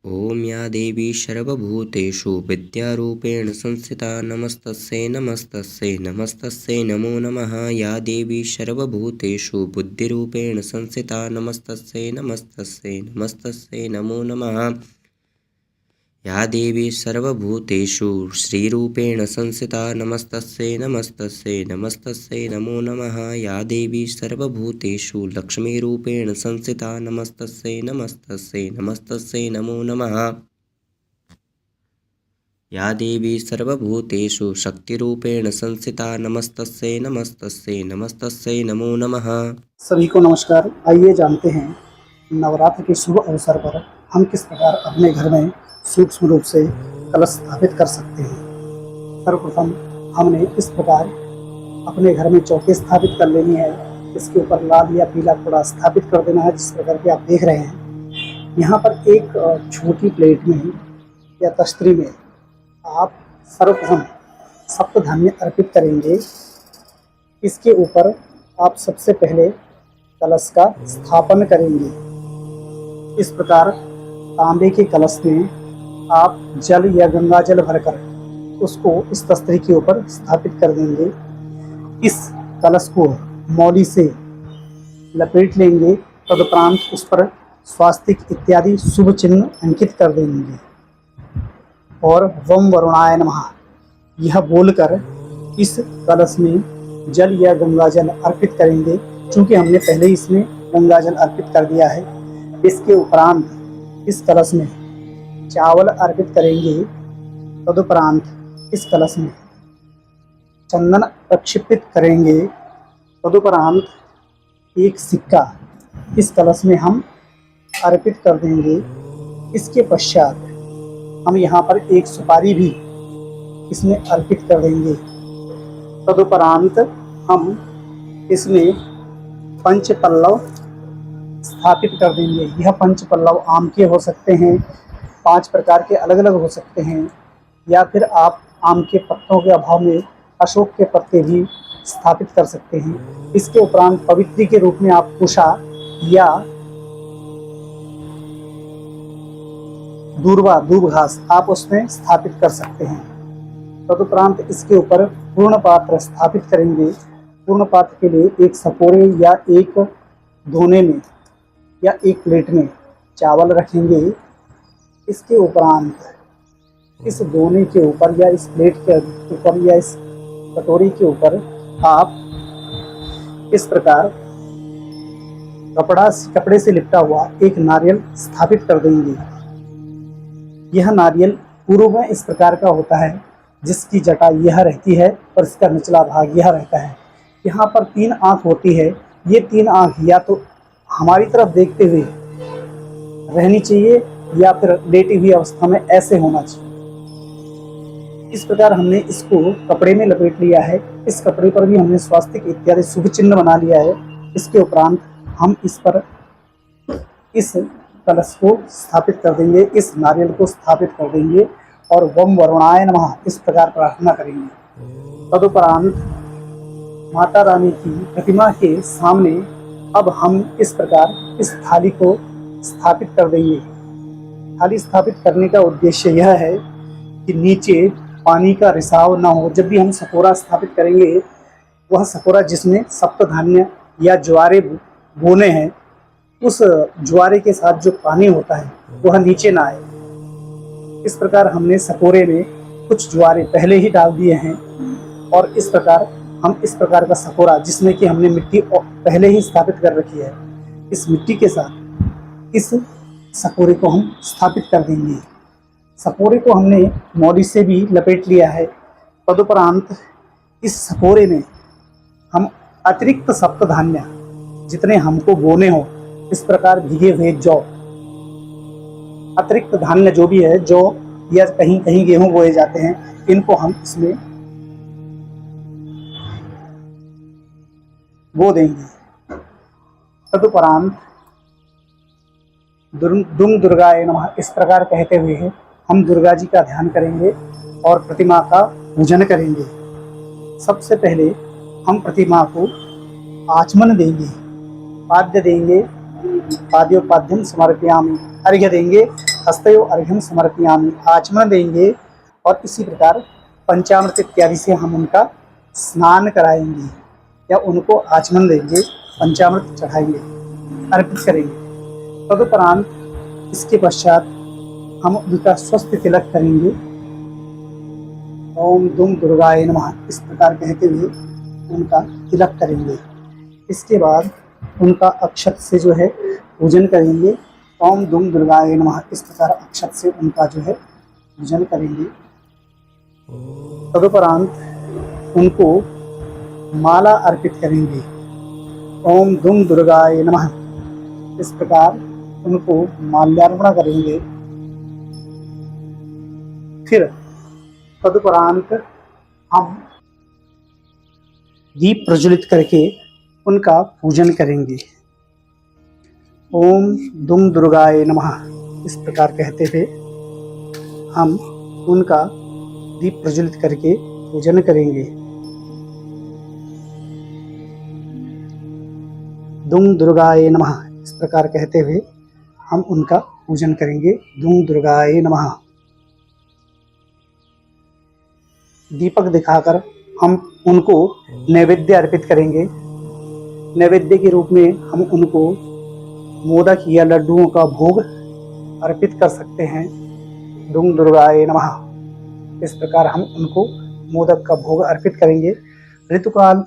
ॐ या देवी सर्वभूतेषु विद्यारूपेण संस्थिता नमस्तस्यै नमस्तस्यै नमस्तस्यै नमो नमः। या देवी सर्वभूतेषु बुद्धिरूपेण संस्थिता नमस्तस्यै नमस्तस्यै नमस्तस्यै नमो नमः। या देवी सर्वभूतेषु श्रीरूपेण संस्थिता नमस्तस्यै नमस्तस्यै नमस्तस्यै नमो नमः। या देवी सर्वभूतेषु लक्ष्मीरूपेण संस्थिता नमस्तस्यै नमस्तस्यै नमस्तस्यै नमो नमः। या देवी सर्वभूतेषु शक्तिरूपेण संस्थिता नमस्तस्यै नमस्तस्यै नमस्तस्यै नमो नमः। सभी को नमस्कार। आइए जानते हैं नवरात्र के शुभ अवसर पर हम किस प्रकार अपने घर में सूक्ष्म रूप से कलश स्थापित कर सकते हैं। सर्वप्रथम हमने इस प्रकार अपने घर में चौकी स्थापित कर लेनी है। इसके ऊपर लाल या पीला कपड़ा स्थापित कर देना है, जिस प्रकार के आप देख रहे हैं। यहाँ पर एक छोटी प्लेट में या तस्तरी में आप सर्वप्रथम सप्तधान्य अर्पित करेंगे। इसके ऊपर आप सबसे पहले कलश का स्थापन करेंगे। इस प्रकार तांबे के कलश में आप जल या गंगा जल भरकर उसको इस तस्तरी के ऊपर स्थापित कर देंगे। इस कलश को मौली से लपेट लेंगे। तदुपरांत उस पर स्वास्तिक इत्यादि शुभ चिन्ह अंकित कर देंगे और वम वरुणाय नमः यह बोलकर इस कलश में जल या गंगा जल अर्पित करेंगे। चूँकि हमने पहले ही इसमें गंगा जल अर्पित कर दिया है। इसके उपरांत इस कलश में चावल अर्पित करेंगे। तदुपरांत इस कलश में चंदन प्रक्षिप्त करेंगे। तदुपरांत एक सिक्का इस कलश में हम अर्पित कर देंगे। इसके पश्चात हम यहाँ पर एक सुपारी भी इसमें अर्पित कर देंगे। तदुपरांत हम इसमें पंचपल्लव स्थापित कर देंगे। यह पंचपल्लव आम के हो सकते हैं, 5 प्रकार के अलग अलग हो सकते हैं, या फिर आप आम के पत्तों के अभाव में अशोक के पत्ते भी स्थापित कर सकते हैं। इसके उपरांत पवित्री के रूप में आप कुशा या दूर्वा दूब घास आप उसमें स्थापित कर सकते हैं। तदुपरांत इसके ऊपर पूर्ण पात्र स्थापित करेंगे। पूर्ण पात्र के लिए एक सपोरे या एक धोने में या एक प्लेट में चावल रखेंगे। इसके उपरांत इस दोने के ऊपर या इस प्लेट के ऊपर या इस कटोरी के ऊपर आप इस प्रकार कपड़े से लिपटा हुआ एक नारियल स्थापित कर देंगे। यह नारियल पूर्व में इस प्रकार का होता है, जिसकी जटा यह रहती है और इसका निचला भाग यह रहता है। यहाँ पर 3 आँख होती है। ये 3 आँख या तो हमारी तरफ देखते हुए रहनी चाहिए या फिर लेटी हुई अवस्था में ऐसे होना चाहिए। इस प्रकार हमने इसको कपड़े में लपेट लिया है। इस कपड़े पर भी हमने स्वास्तिक इत्यादि शुभ चिन्ह बना लिया है। इसके उपरांत हम इस पर इस कलश को स्थापित कर देंगे, इस नारियल को स्थापित कर देंगे और वम वरुणाय नमः इस प्रकार प्रार्थना करेंगे। तदुपरांत माता रानी की प्रतिमा के सामने अब हम इस प्रकार इस थाली को स्थापित कर देंगे। थाली स्थापित करने का उद्देश्य यह है कि नीचे पानी का रिसाव न हो। जब भी हम सकोरा स्थापित करेंगे, वह सकोरा जिसमें सप्तधान्य या ज्वारे बोने हैं, उस ज्वारे के साथ जो पानी होता है वह नीचे ना आए। इस प्रकार हमने सकोरे में कुछ ज्वारे पहले ही डाल दिए हैं और इस प्रकार हम इस प्रकार का सकोरा, जिसमें कि हमने मिट्टी पहले ही स्थापित कर रखी है, इस मिट्टी के साथ इस सकोरे को हम स्थापित कर देंगे। सकोरे को हमने मौली से भी लपेट लिया है। तदुपरांत इस सकोरे में हम अतिरिक्त सप्तधान्य जितने हमको बोने हो, इस प्रकार भीगे हुए जौ, अतिरिक्त धान्य जो भी है, जौ या कहीं कहीं गेहूं बोए जाते हैं, इनको हम इसमें बो देंगे। तदुपरांत दुम दुर्गाय नमः इस प्रकार कहते हुए हम दुर्गा जी का ध्यान करेंगे और प्रतिमा का पूजन करेंगे। सबसे पहले हम प्रतिमा को आचमन देंगे, पाद्य देंगे, पाद्योपाद्यम समर्पयामि, अर्घ्य देंगे। हस्तयो अर्घ्यम समर्पयामि, आचमन देंगे और इसी प्रकार पंचामृत इत्यादि से हम उनका स्नान कराएंगे या उनको आचमन देंगे, पंचामृत चढ़ाएंगे, अर्पित करेंगे। तदुपरांत इसके पश्चात हम उनका स्वस्ति तिलक करेंगे। ओम दुम दुर्गाय नमः, इस प्रकार कहते हुए उनका तिलक करेंगे। इसके बाद उनका अक्षत से जो है पूजन करेंगे। ओम दुम दुर्गाय नमः, इस प्रकार अक्षत से उनका जो है पूजन करेंगे। तदुपरांत उनको माला अर्पित करेंगे। ओम दुम दुर्गाय नमः, इस प्रकार उनको माल्यार्पण करेंगे। फिर तदुपरांत हम दीप प्रज्वलित करके उनका पूजन करेंगे। ओम दुम दुर्गाय नमः, इस प्रकार कहते हुए हम उनका दीप प्रज्वलित करके पूजन करेंगे। दुम दुर्गाय नमः, इस प्रकार कहते हुए हम उनका पूजन करेंगे। दुम दुर्गाय नमः। दीपक दिखाकर हम उनको नैवेद्य अर्पित करेंगे। नैवेद्य के रूप में हम उनको मोदक या लड्डुओं का भोग अर्पित कर सकते हैं। दुम दुर्गाय नमः, इस प्रकार हम उनको मोदक का भोग अर्पित करेंगे। ऋतुकाल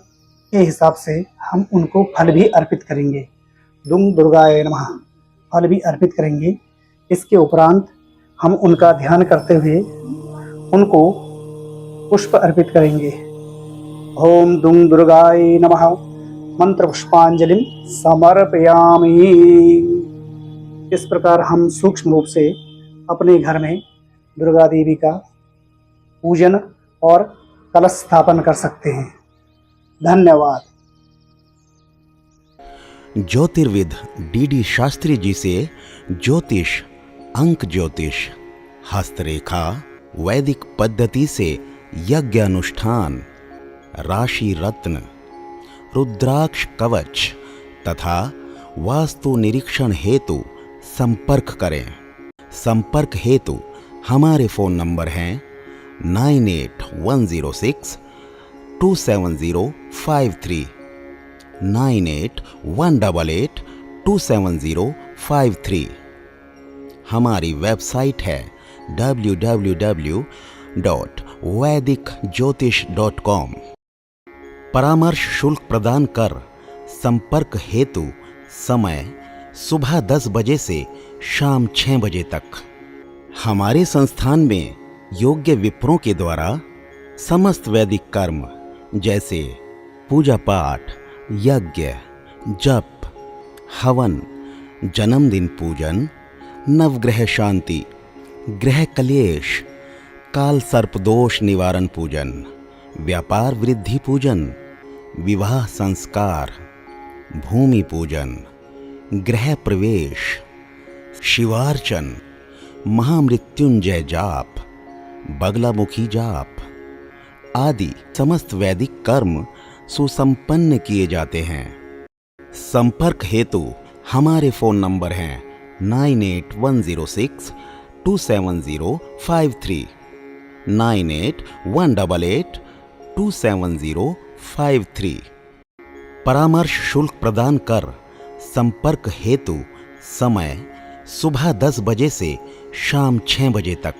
के हिसाब से हम उनको फल भी अर्पित करेंगे। दुम दुर्गाय नमः, फल भी अर्पित करेंगे। इसके उपरांत हम उनका ध्यान करते हुए उनको पुष्प अर्पित करेंगे। ओम दुम दुर्गाय नमः, मंत्र पुष्पांजलिं समर्पयामि। इस प्रकार हम सूक्ष्म रूप से अपने घर में दुर्गा देवी का पूजन और कलश स्थापन कर सकते हैं। धन्यवाद। ज्योतिर्विद डीडी शास्त्री जी से ज्योतिष, अंक ज्योतिष, हस्तरेखा, वैदिक पद्धति से यज्ञ अनुष्ठान, राशि रत्न, रुद्राक्ष कवच तथा वास्तु निरीक्षण हेतु संपर्क करें। संपर्क हेतु हमारे फ़ोन नंबर हैं 9810627053, 9818827053। हमारी वेबसाइट है www.vedicjyotish.com। परामर्श शुल्क प्रदान कर संपर्क हेतु समय सुबह 10 बजे से शाम 6 बजे तक। हमारे संस्थान में योग्य विप्रों के द्वारा समस्त वैदिक कर्म जैसे पूजा पाठ, यज्ञ, जप, हवन, जन्मदिन पूजन, नवग्रह शांति, ग्रह कलेश, काल सर्प दोष निवारण पूजन, व्यापार वृद्धि पूजन, विवाह संस्कार, भूमि पूजन, गृह प्रवेश, शिवार्चन, महामृत्युंजय जाप, बगलामुखी जाप आदि समस्त वैदिक कर्म सुसंपन्न किए जाते हैं। संपर्क हेतु हमारे फ़ोन नंबर हैं 9810627053, 9818827053। परामर्श शुल्क प्रदान कर संपर्क हेतु समय सुबह 10 बजे से शाम 6 बजे तक।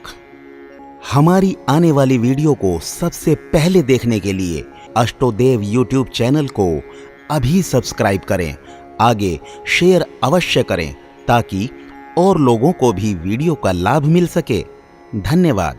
हमारी आने वाली वीडियो को सबसे पहले देखने के लिए अष्टोदेव यूट्यूब चैनल को अभी सब्सक्राइब करें। आगे शेयर अवश्य करें ताकि और लोगों को भी वीडियो का लाभ मिल सके। धन्यवाद।